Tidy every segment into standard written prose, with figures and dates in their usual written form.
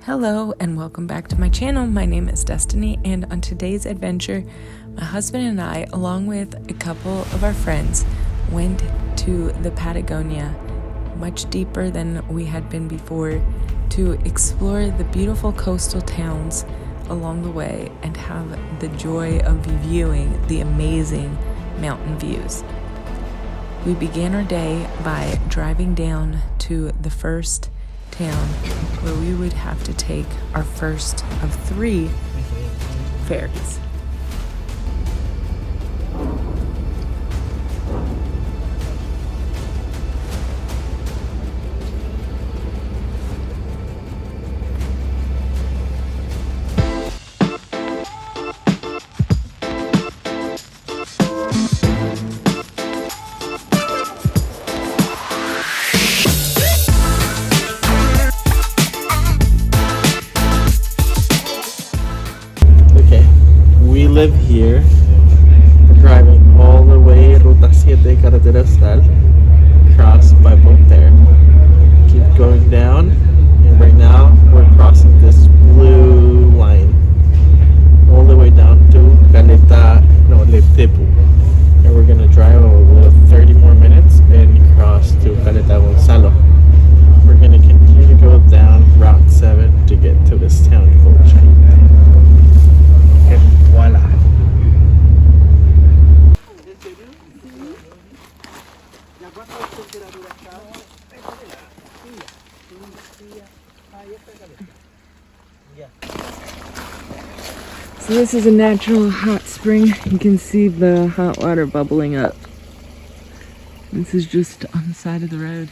Hello and welcome back to my channel. My name is Destiny, and on today's adventure, my husband and I, along with a couple of our friends, went to the Patagonia, much deeper than we had been before, to explore the beautiful coastal towns along the way and have the joy of viewing the amazing mountain views. We began our day by driving down to the first town where we would have to take our first of 3 ferries. We live here, driving all the way Ruta 7 Carretera Austral, cross by boat there. Keep going down, and right now we're crossing this blue line all the way down to Leptepu. And we're gonna drive about 30 more minutes and cross to Caleta Gonzalo. We're gonna continue to go down Route 7 to get to this town called Chilean. And voila. So this is a natural hot spring. You can see the hot water bubbling up. This is just on the side of the road.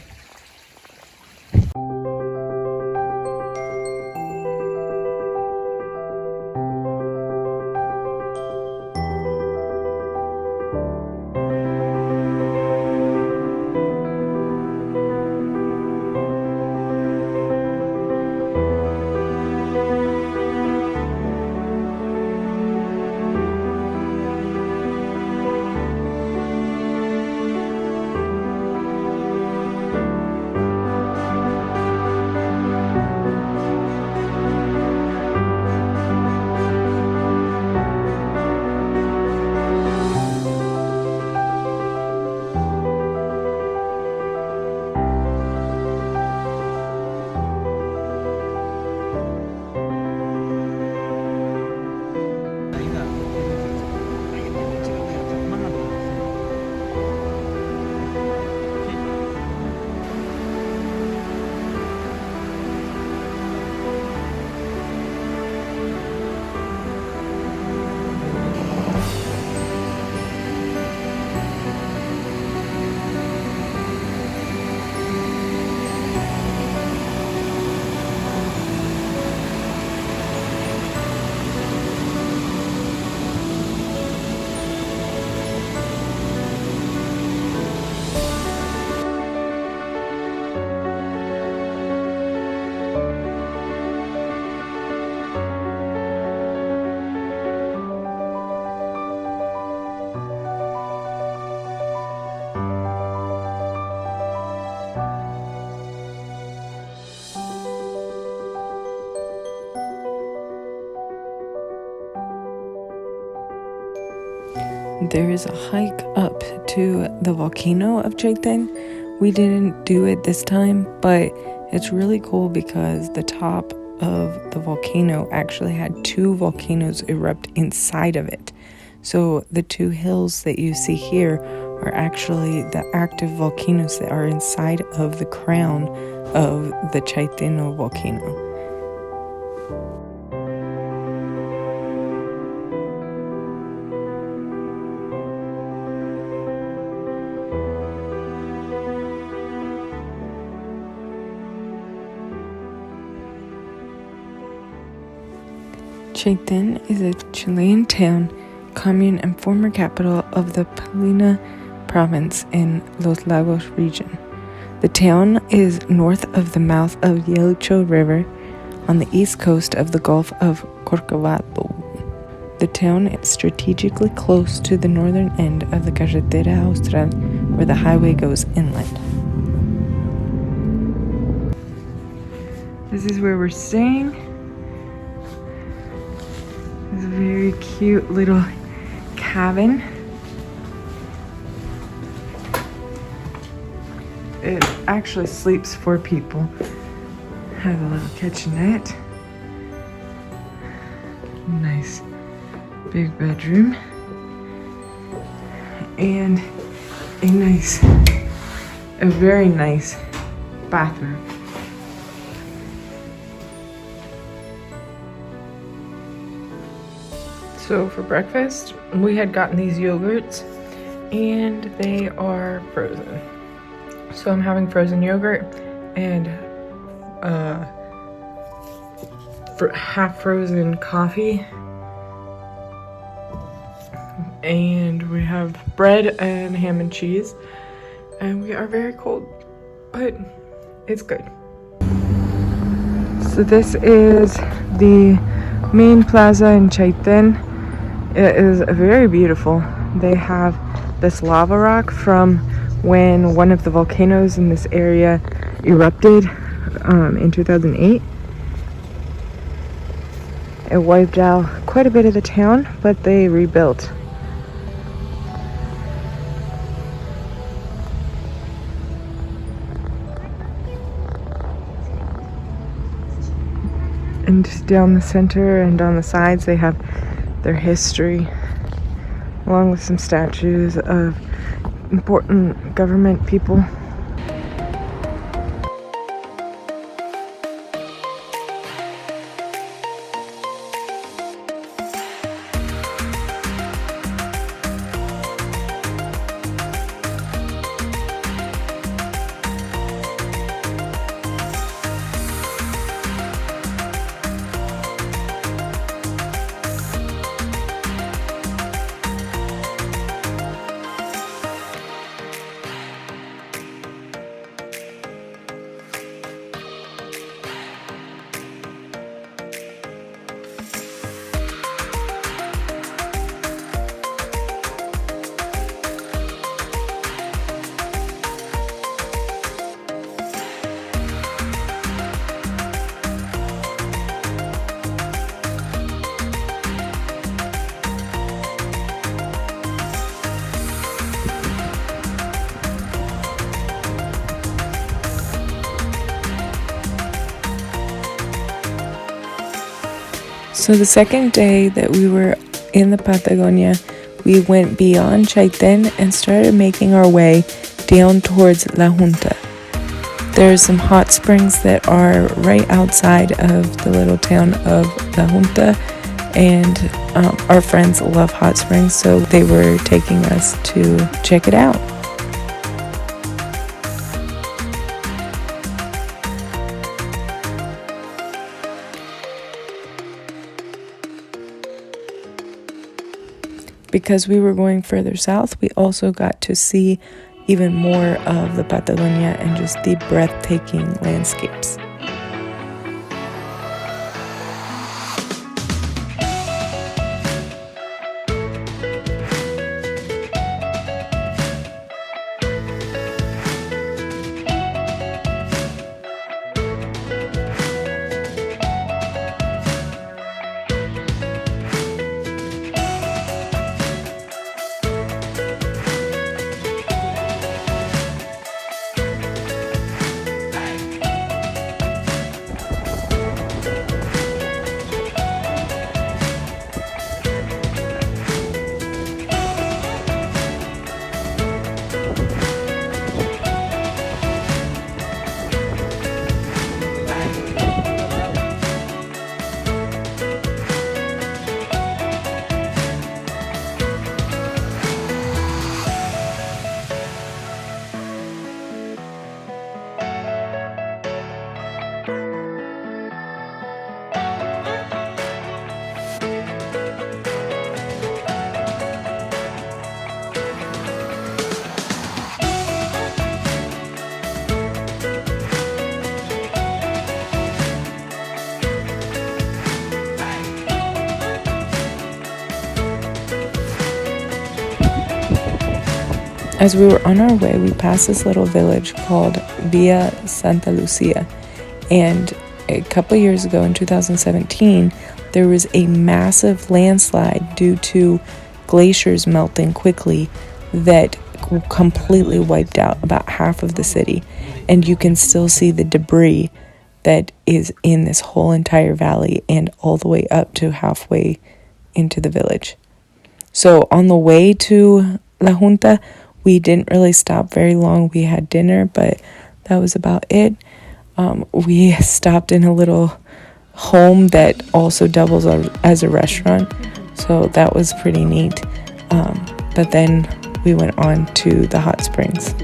There is a hike up to the volcano of Chilean. We didn't do it this time, but it's really cool because the top of the volcano actually had 2 volcanoes erupt inside of it. So the 2 hills that you see here are actually the active volcanoes that are inside of the crown of the Chilean volcano. Chilean is a Chilean town, commune, and former capital of the Palena province in Los Lagos region. The town is north of the mouth of the Yelcho River on the east coast of the Gulf of Corcovado. The town is strategically close to the northern end of the Carretera Austral, where the highway goes inland. This is where we're staying. very cute little cabin. It actually sleeps 4 people. Have a little kitchenette. Nice big bedroom. And a very nice bathroom. So for breakfast, we had gotten these yogurts and they are frozen. So I'm having frozen yogurt and half frozen coffee. And we have bread and ham and cheese. And we are very cold, but it's good. So this is the main plaza in Chaitén. It is very beautiful. They have this lava rock from when one of the volcanoes in this area erupted in 2008. It wiped out quite a bit of the town, but they rebuilt. And down the center and on the sides they have their history, along with some statues of important government people. So the second day that we were in the Patagonia, we went beyond Chaitén and started making our way down towards La Junta. There's some hot springs that are right outside of the little town of La Junta, and our friends love hot springs, so they were taking us to check it out. Because we were going further south, we also got to see even more of the Patagonia and just the breathtaking landscapes. As we were on our way, we passed this little village called Villa Santa Lucia, and a couple years ago in 2017, there was a massive landslide due to glaciers melting quickly that completely wiped out about half of the city. And you can still see the debris that is in this whole entire valley and all the way up to halfway into the village. So on the way to La Junta, we didn't really stop very long. We had dinner, but that was about it. We stopped in a little home that also doubles as a restaurant, so that was pretty neat. But then we went on to the hot springs.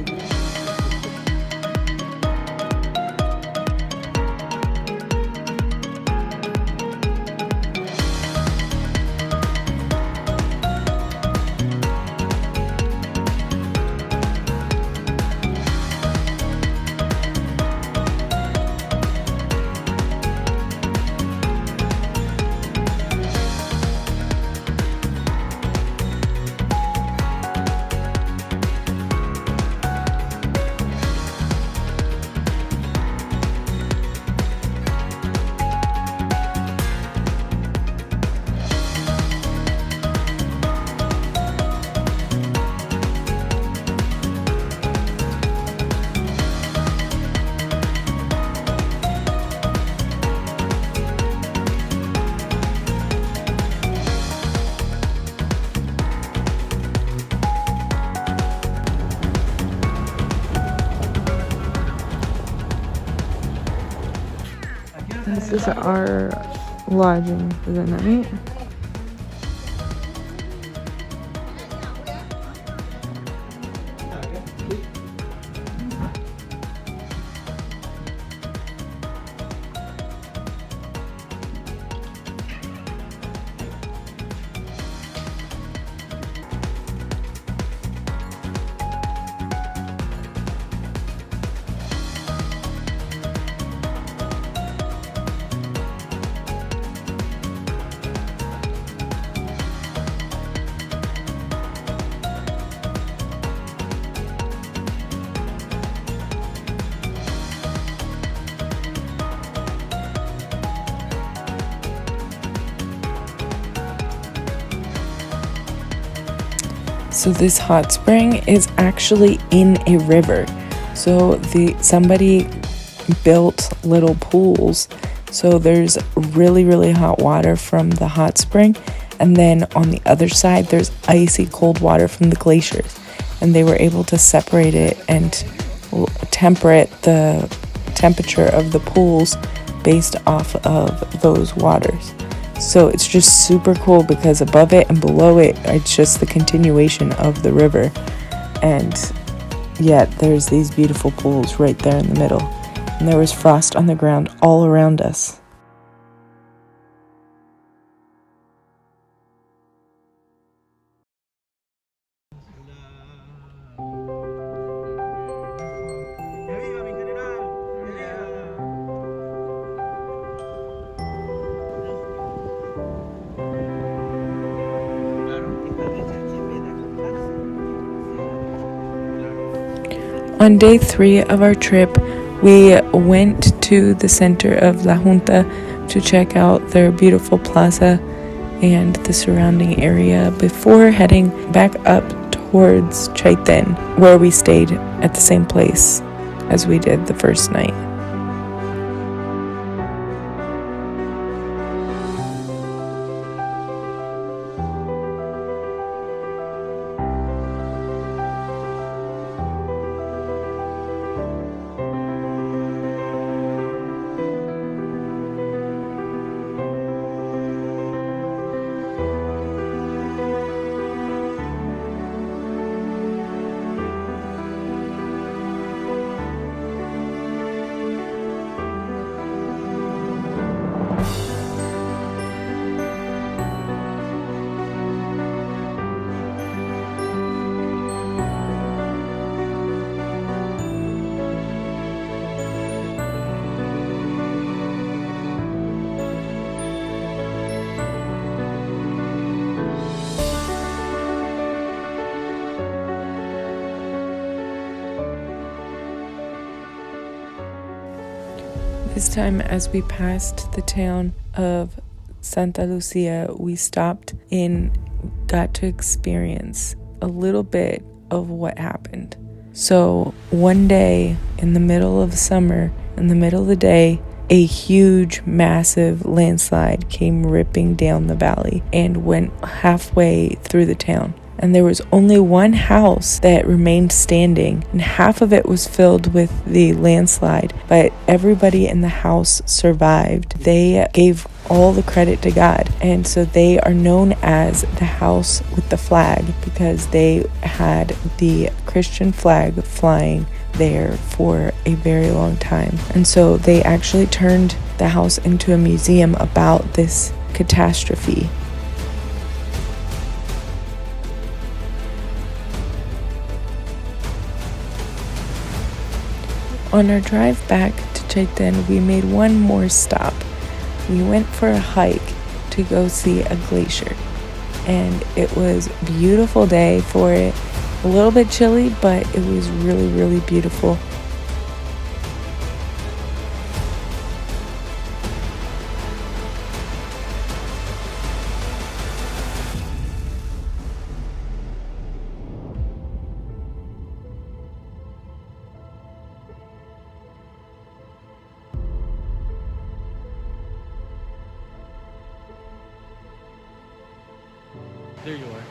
This is our lodging for the night. So this hot spring is actually in a river. So somebody built little pools. So there's really, really hot water from the hot spring. And then on the other side, there's icy cold water from the glaciers. And they were able to separate it and temperate the temperature of the pools based off of those waters. So it's just super cool because above it and below it, it's just the continuation of the river. And yet there's these beautiful pools right there in the middle. And there was frost on the ground all around us. On day 3 of our trip, we went to the center of La Junta to check out their beautiful plaza and the surrounding area before heading back up towards Chaitén, where we stayed at the same place as we did the first night. This time, as we passed the town of Santa Lucia, we stopped and got to experience a little bit of what happened. So one day in the middle of summer, in the middle of the day, a huge, massive landslide came ripping down the valley and went halfway through the town. And there was only one house that remained standing, and half of it was filled with the landslide, but everybody in the house survived. They gave all the credit to God, and so they are known as the house with the flag because they had the Christian flag flying there for a very long time. And so they actually turned the house into a museum about this catastrophe. On our drive back to Chilean, we made one more stop. We went for a hike to go see a glacier, and it was a beautiful day for it. A little bit chilly, but it was really, really beautiful. There you are.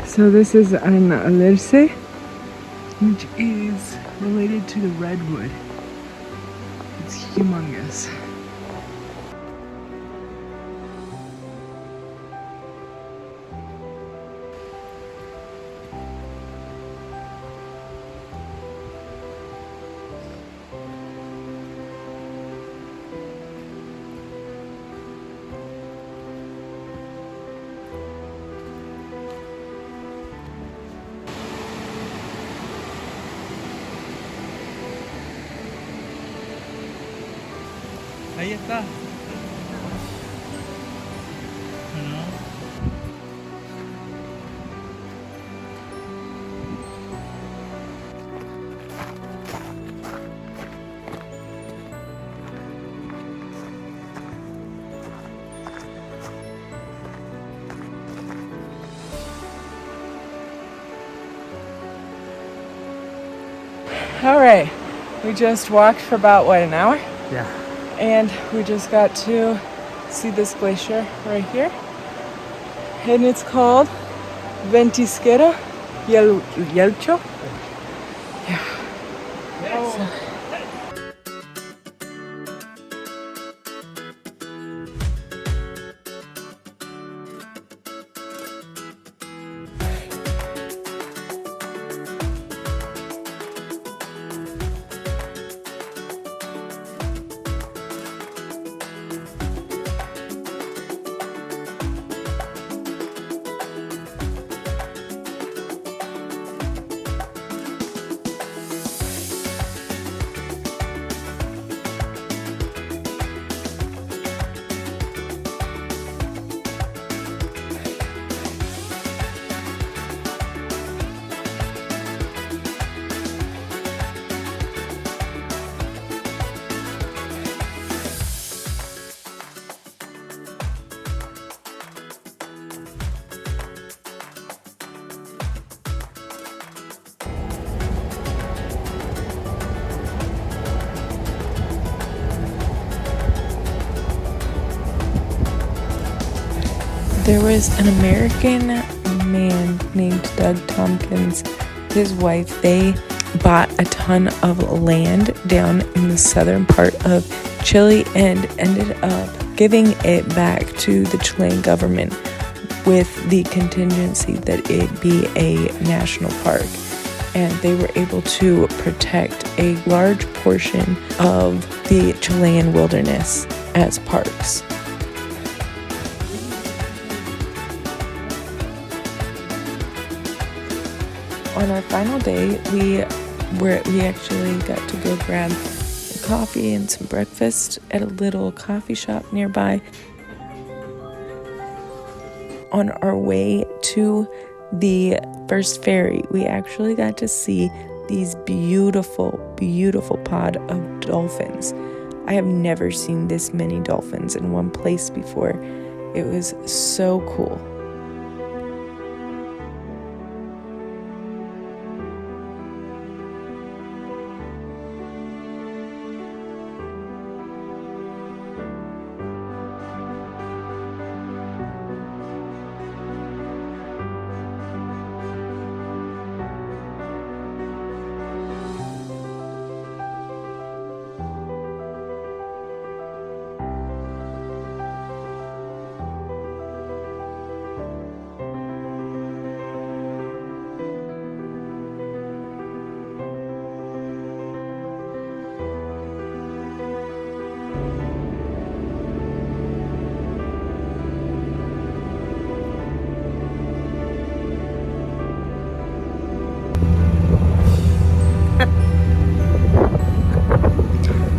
So this is an alerce, which is related to the redwood. It's humongous. Ahí está. ¿No? All right, we just walked for about, an hour? Yeah. And we just got to see this glacier right here. And it's called Ventisquera Yelcho. Yeah. So. There was an American man named Doug Tompkins. His wife, they bought a ton of land down in the southern part of Chile and ended up giving it back to the Chilean government with the contingency that it be a national park. And they were able to protect a large portion of the Chilean wilderness as parks. on our final day, we actually got to go grab coffee and some breakfast at a little coffee shop nearby. On our way to the first ferry, we actually got to see these beautiful, beautiful pod of dolphins. I have never seen this many dolphins in one place before. It was so cool.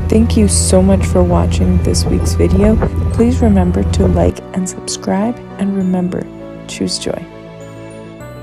Thank you so much for watching this week's video. Please remember to like and subscribe, and remember, choose joy.